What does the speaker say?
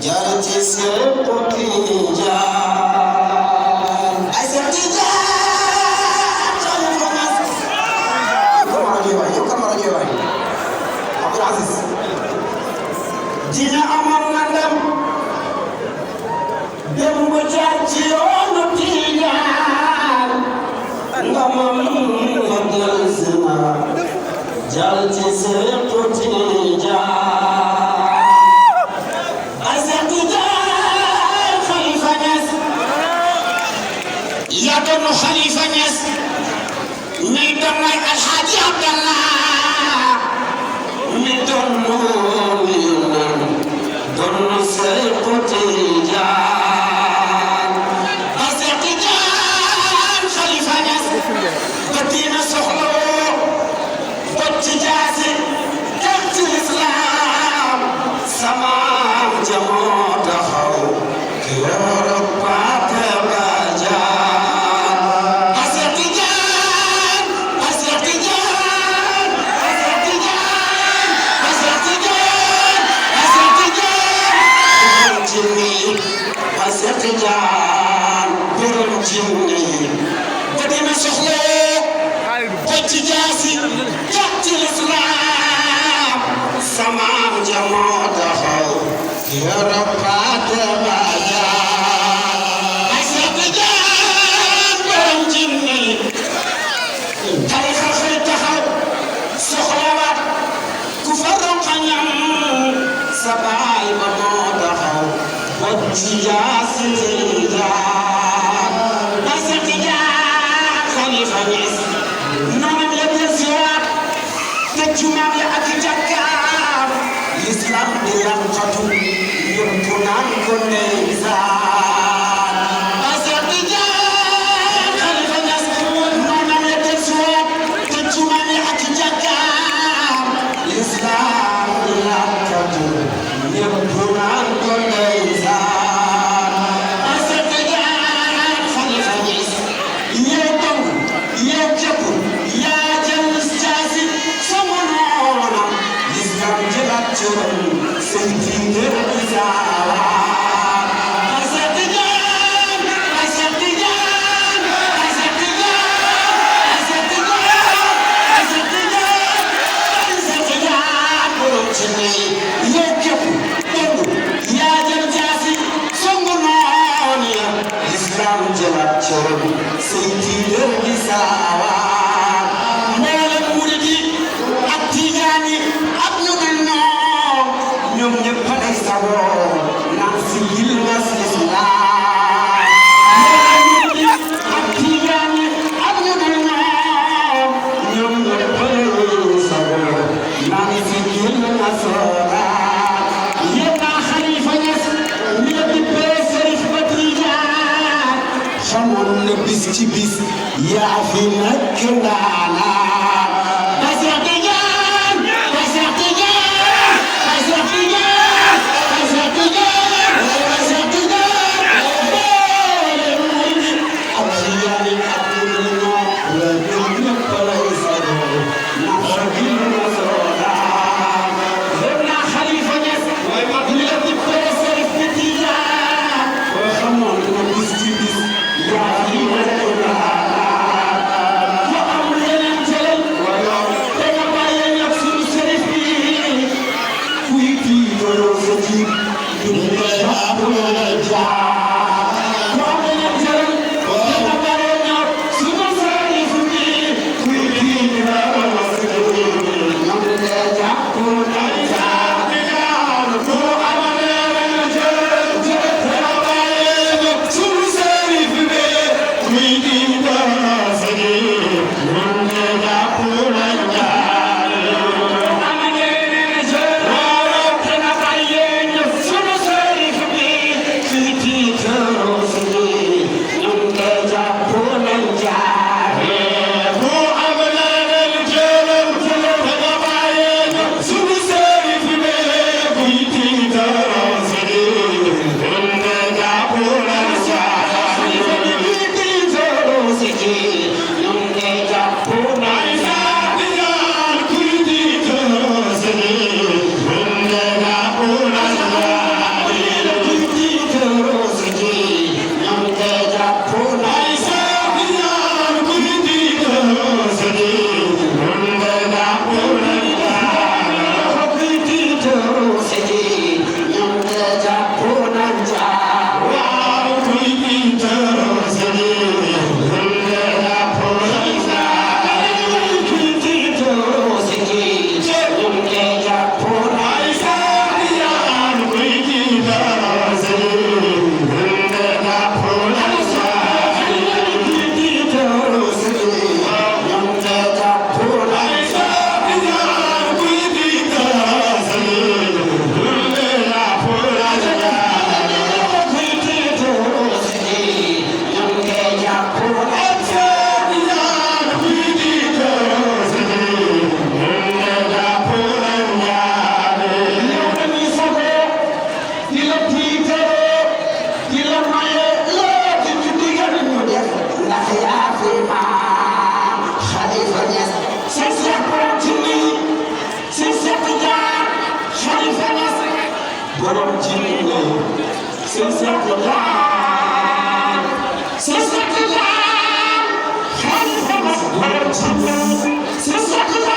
Jarati se potija ay se tija talu famas yo kamara jeway Abdul Aziz dina amal nandam dem ba jaar ci yoonu tija ngamam madal zina jarati se potija doon Khalifa Niass mi doon mooy Alhaji Abdallah mi doon Seexu Tijaan Seex Tijaan Khalifa Niass ba diina soxla ba ci jaasi teg ci lislaam sama jamoo taxaw ki yorop paate ba Tijaan borom jinne ba dina soxla ba ci jaasi teg ci lislaam sama jamoo taxaw yorop paate ba Tijaan borom jinne tarixa xëy taxaw soxla waat ku fa ronxañam sa baay ba moo taxaw Jaasi Tijaan Seex Tijaan Khalifa Niass noonam ya dellusiwaat te jumaam ya ak jàkkaam l'islam di yàqatu yëpp naan ko ndeysaan Seex Tijaan Khalifa Niass noonam ya dellusiwaat te jumaam ya ak jàkkaam l'islam di yàqatu yëpp naan ko ndeysaan ci bis yaa fi nekk ndaana Seex Tijaan Seex Tijaan Seex Tijaan Seex Tijaan Seex Tijaan ak Tijaan ak ñoo la ñëpp lay sago na xadim rasola na Khalifa Niass la di Seex Tijaan xamoon na bis ci bis yaa fi borom jinne sëñ Seex Laal sëñ Seex Laal xalifa borom jinne sëñ Seex Laal